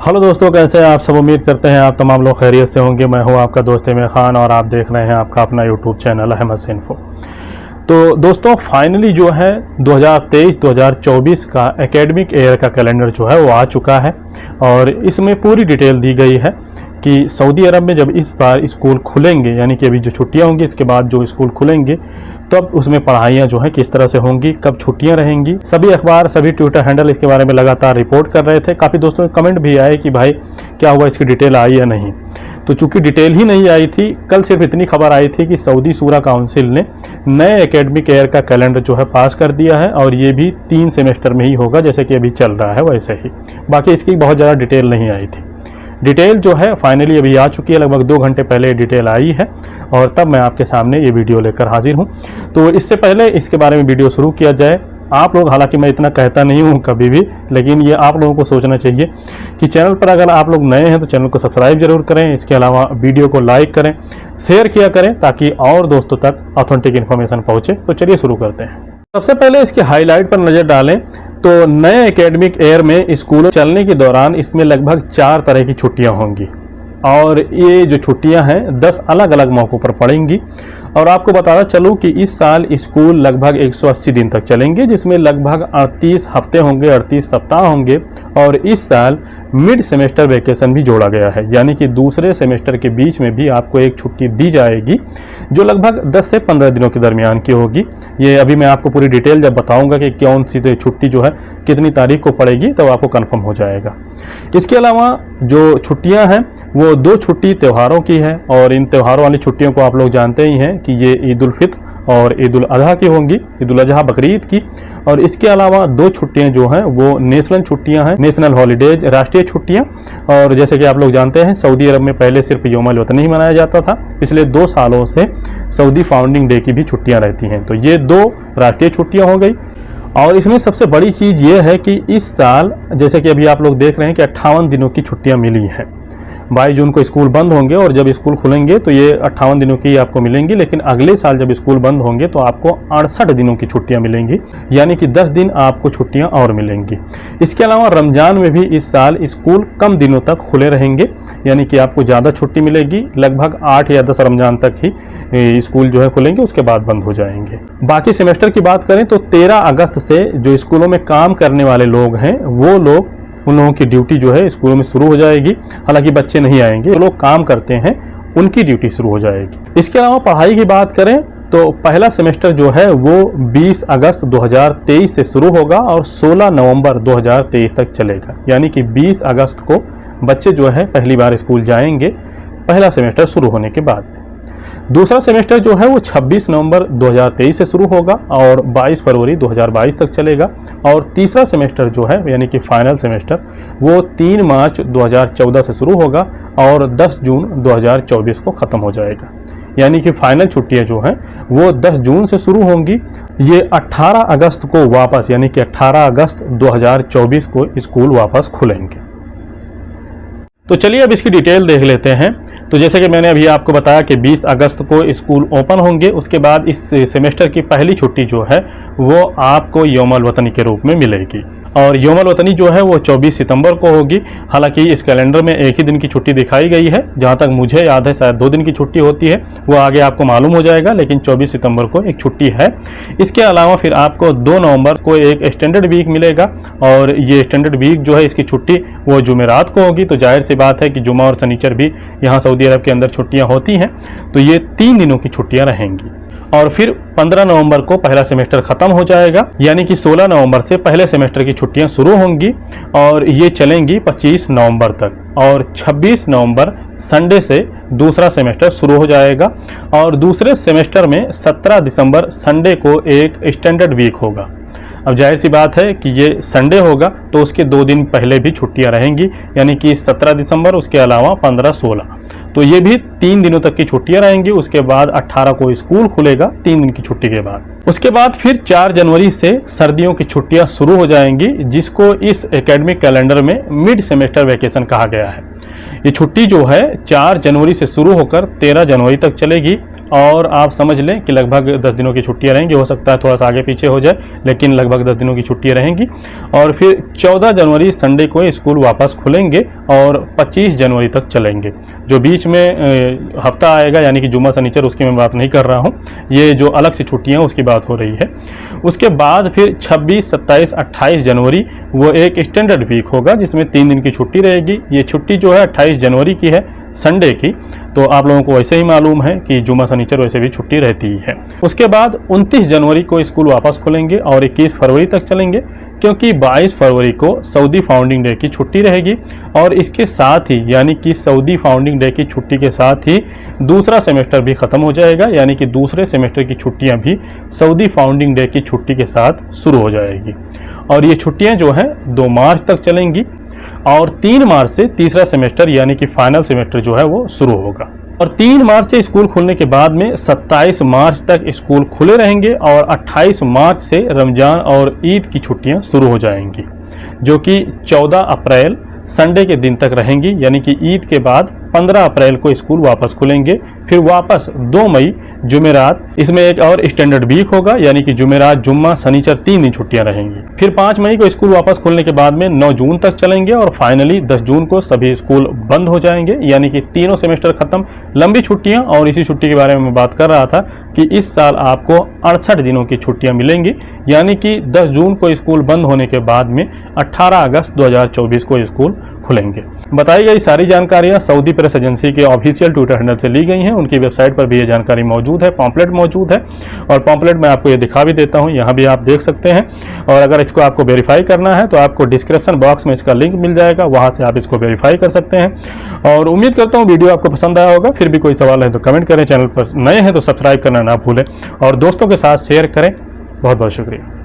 Hello दोस्तों, कैसे हैं आप सब। उम्मीद करते हैं आप तमाम लोग खैरियत से होंगे। मैं हूं आपका दोस्त इमरान खान और आप देख रहे हैं आपका अपना यूट्यूब चैनल अहमद इन्फो। तो दोस्तों फाइनली जो है 2023-2024 का एकेडमिक ईयर का कैलेंडर जो है वो आ चुका है और इसमें पूरी डिटेल दी गई है कि सऊदी अरब में जब इस बार स्कूल खुलेंगे, यानी कि अभी जो छुट्टियां होंगी इसके बाद जो स्कूल खुलेंगे तब उसमें पढ़ाइयाँ जो हैं किस तरह से होंगी, कब छुट्टियां रहेंगी। सभी अखबार, सभी ट्विटर हैंडल इसके बारे में लगातार रिपोर्ट कर रहे थे। काफ़ी दोस्तों के कमेंट भी आए कि भाई क्या हुआ, इसकी डिटेल आई या नहीं। तो चूंकि डिटेल ही नहीं आई थी, कल सिर्फ इतनी खबर आई थी कि सऊदी सूरा काउंसिल ने नए एकेडमिक ईयर का कैलेंडर जो है पास कर दिया है और ये भी 3 सेमेस्टर में ही होगा, जैसे कि अभी चल रहा है वैसे ही। बाकी इसकी बहुत ज़्यादा डिटेल नहीं आई थी। डिटेल जो है फाइनली अभी आ चुकी है, लगभग 2 घंटे पहले ये डिटेल आई है और तब मैं आपके सामने ये वीडियो लेकर हाजिर हूँ। तो इससे पहले इसके बारे में वीडियो शुरू किया जाए, आप लोग, हालांकि मैं इतना कहता नहीं हूँ कभी भी, लेकिन ये आप लोगों को सोचना चाहिए कि चैनल पर अगर आप लोग नए हैं तो चैनल को सब्सक्राइब जरूर करें। इसके अलावा वीडियो को लाइक करें, शेयर किया करें ताकि और दोस्तों तक ऑथेंटिक इन्फॉर्मेशन पहुँचे। तो चलिए शुरू करते हैं। सबसे पहले इसके हाईलाइट पर नज़र डालें तो नए एकेडमिक ईयर में स्कूल चलने के दौरान इसमें लगभग 4 तरह की छुट्टियां होंगी और ये जो छुट्टियां हैं 10 अलग अलग मौक़ों पर पड़ेंगी। और आपको बताना चलूँ कि इस साल स्कूल लगभग 180 दिन तक चलेंगे, जिसमें लगभग 38 हफ्ते होंगे, 38 सप्ताह होंगे। और इस साल मिड सेमेस्टर वेकेशन भी जोड़ा गया है, यानी कि दूसरे सेमेस्टर के बीच में भी आपको एक छुट्टी दी जाएगी जो लगभग 10 से 15 दिनों के दरमियान की होगी। ये अभी मैं आपको पूरी डिटेल जब बताऊंगा कि कौन सी छुट्टी जो है कितनी तारीख को पड़ेगी तो आपको कन्फर्म हो जाएगा। इसके अलावा जो छुट्टियां हैं वो 2 छुट्टी त्योहारों की है और इन त्योहारों वाली छुट्टियों को आप लोग जानते ही हैं कि ये ईद उल फित्र और ईद उल अजहा की होंगी, ईद उल अजहा बकरीद की। और इसके अलावा 2 छुट्टियां जो हैं वो नेशनल छुट्टियां हैं, नेशनल हॉलीडेज, राष्ट्रीय छुट्टियां। और जैसे कि आप लोग जानते हैं सऊदी अरब में पहले सिर्फ यौम वतन ही मनाया जाता था, पिछले 2 सालों से सऊदी फाउंडिंग डे की भी छुट्टियां रहती हैं। तो ये 2 राष्ट्रीय छुट्टियां हो गई। और इसमें सबसे बड़ी चीज़ ये है कि इस साल जैसे कि अभी आप लोग देख रहे हैं कि 58 दिनों की छुट्टियां मिली हैं। 22 जून को स्कूल बंद होंगे और जब स्कूल खुलेंगे तो ये 58 दिनों की आपको मिलेंगी, लेकिन अगले साल जब स्कूल बंद होंगे तो आपको 68 दिनों की छुट्टियां मिलेंगी, यानी कि 10 दिन आपको छुट्टियां और मिलेंगी। इसके अलावा रमज़ान में भी इस साल स्कूल कम दिनों तक खुले रहेंगे, यानी कि आपको ज़्यादा छुट्टी मिलेगी। लगभग 8 या 10 रमज़ान तक ही स्कूल जो है खुलेंगे, उसके बाद बंद हो जाएंगे। बाकी सेमेस्टर की बात करें तो 13 अगस्त से जो स्कूलों में काम करने वाले लोग हैं वो लोग, उन लोगों की ड्यूटी जो है स्कूलों में शुरू हो जाएगी। हालांकि बच्चे नहीं आएंगे, जो लोग काम करते हैं उनकी ड्यूटी शुरू हो जाएगी। इसके अलावा पढ़ाई की बात करें तो पहला सेमेस्टर जो है वो 20 अगस्त 2023 से शुरू होगा और 16 नवंबर 2023 तक चलेगा, यानी कि 20 अगस्त को बच्चे जो है पहली बार स्कूल जाएंगे पहला सेमेस्टर शुरू होने के बाद। दूसरा सेमेस्टर जो है वो 26 नवंबर 2023 से शुरू होगा और 22 फरवरी 2022 तक चलेगा। और तीसरा सेमेस्टर जो है यानी कि फाइनल सेमेस्टर वो 3 मार्च 2014 से शुरू होगा और 10 जून 2024 को ख़त्म हो जाएगा, यानी कि फाइनल छुट्टियां जो हैं वो 10 जून से शुरू होंगी। ये 18 अगस्त को वापस, यानी कि 18 अगस्त 2024 को स्कूल वापस खुलेंगे। तो चलिए अब इसकी डिटेल देख लेते हैं। तो जैसे कि मैंने अभी आपको बताया कि 20 अगस्त को स्कूल ओपन होंगे, उसके बाद इस सेमेस्टर की पहली छुट्टी जो है वो आपको यौमुल वतनी के रूप में मिलेगी और यौमुल वतनी जो है वो 24 सितंबर को होगी। हालांकि इस कैलेंडर में एक ही दिन की छुट्टी दिखाई गई है, जहां तक मुझे याद है शायद 2 दिन की छुट्टी होती है, वो आगे आपको मालूम हो जाएगा, लेकिन 24 सितंबर को एक छुट्टी है। इसके अलावा फिर आपको 2 नवंबर को एक एक्सटेंडेड वीक मिलेगा और ये एक्सटेंडेड वीक जो है इसकी छुट्टी वो जुमेरात को होगी। तो जाहिर सी बात है कि जुमा और शनिचर भी यहाँ सऊदी अरब के अंदर छुट्टियाँ होती हैं, तो ये 3 दिनों की छुट्टियाँ रहेंगी। और फिर 15 नवंबर को पहला सेमेस्टर खत्म हो जाएगा, यानी कि 16 नवंबर से पहले सेमेस्टर की छुट्टियां शुरू होंगी और ये चलेंगी 25 नवंबर तक। और 26 नवंबर संडे से दूसरा सेमेस्टर शुरू हो जाएगा और दूसरे सेमेस्टर में 17 दिसंबर संडे को एक एक्सटेंडेड वीक होगा। अब जाहिर सी बात है कि ये संडे होगा तो उसके 2 दिन पहले भी छुट्टियां रहेंगी, यानी कि 17 दिसंबर, उसके अलावा 15-16, तो ये भी 3 दिनों तक की छुट्टियां रहेंगी। उसके बाद 18 को स्कूल खुलेगा 3 दिन की छुट्टी के बाद। उसके बाद फिर 4 जनवरी से सर्दियों की छुट्टियां शुरू हो जाएंगी, जिसको इस एकेडमिक कैलेंडर में मिड सेमेस्टर वेकेशन कहा गया है। ये छुट्टी जो है 4 जनवरी से शुरू होकर 13 जनवरी तक चलेगी और आप समझ लें कि लगभग 10 दिनों की छुट्टियां रहेंगी। हो सकता है थोड़ा सा आगे पीछे हो जाए, लेकिन लगभग 10 दिनों की छुट्टियां रहेंगी। और फिर 14 जनवरी संडे को स्कूल वापस खुलेंगे और 25 जनवरी तक चलेंगे। जो बीच में हफ्ता आएगा यानी कि जुम्मा शनिचर, उसकी मैं बात नहीं कर रहा हूँ, ये जो अलग से छुट्टियाँ उसकी बात हो रही है। उसके बाद फिर 26, 27, 28 जनवरी वो एक स्टैंडर्ड वीक होगा जिसमें 3 दिन की छुट्टी रहेगी। ये छुट्टी जो है 28 जनवरी की है, संडे की, तो आप लोगों को वैसे ही मालूम है कि जुम्मा शनिचर वैसे भी छुट्टी रहती ही है। उसके बाद 29 जनवरी को स्कूल वापस खुलेंगे और 21 फरवरी तक चलेंगे, क्योंकि 22 फरवरी को सऊदी फाउंडिंग डे की छुट्टी रहेगी। और इसके साथ ही यानी कि सऊदी फाउंडिंग डे की छुट्टी के साथ ही दूसरा सेमेस्टर भी ख़त्म हो जाएगा, यानी कि दूसरे सेमेस्टर की छुट्टियां भी सऊदी फाउंडिंग डे की छुट्टी के साथ शुरू हो जाएगी। और ये छुट्टियां जो हैं 2 मार्च तक चलेंगी और 3 मार्च से तीसरा सेमेस्टर यानी कि फाइनल सेमेस्टर जो है वो शुरू होगा। और 3 मार्च से स्कूल खुलने के बाद में 27 मार्च तक स्कूल खुले रहेंगे और 28 मार्च से रमज़ान और ईद की छुट्टियां शुरू हो जाएंगी, जो कि 14 अप्रैल संडे के दिन तक रहेंगी। यानी कि ईद के बाद 15 अप्रैल को स्कूल वापस खुलेंगे। फिर वापस 2 मई जुमेरात, इसमें एक और स्टैंडर्ड वीक होगा, यानी कि जुमेरात, जुम्मा, शनिचर 3 दिन छुट्टियां रहेंगी। फिर 5 मई को स्कूल वापस खुलने के बाद में 9 जून तक चलेंगे और फाइनली 10 जून को सभी स्कूल बंद हो जाएंगे, यानी कि तीनों सेमेस्टर खत्म। लंबी छुट्टियां, और इसी छुट्टी के बारे में मैं बात कर रहा था कि इस साल आपको 68 दिनों की छुट्टियां मिलेंगी, यानी कि 10 जून को स्कूल बंद होने के बाद में 18 अगस्त 2024 को स्कूल खुलेंगे। बताई गई सारी जानकारियां सऊदी प्रेस एजेंसी के ऑफिशियल ट्विटर हैंडल से ली गई हैं। उनकी वेबसाइट पर भी ये जानकारी मौजूद है, पॉम्पलेट मौजूद है, और पॉम्पलेट मैं आपको ये दिखा भी देता हूं, यहाँ भी आप देख सकते हैं। और अगर इसको आपको वेरीफाई करना है तो आपको डिस्क्रिप्शन बॉक्स में इसका लिंक मिल जाएगा, वहाँ से आप इसको वेरीफाई कर सकते हैं। और उम्मीद करता हूँ वीडियो आपको पसंद आया होगा। फिर भी कोई सवाल है तो कमेंट करें, चैनल पर नए हैं तो सब्सक्राइब करना ना भूलें और दोस्तों के साथ शेयर करें। बहुत बहुत शुक्रिया।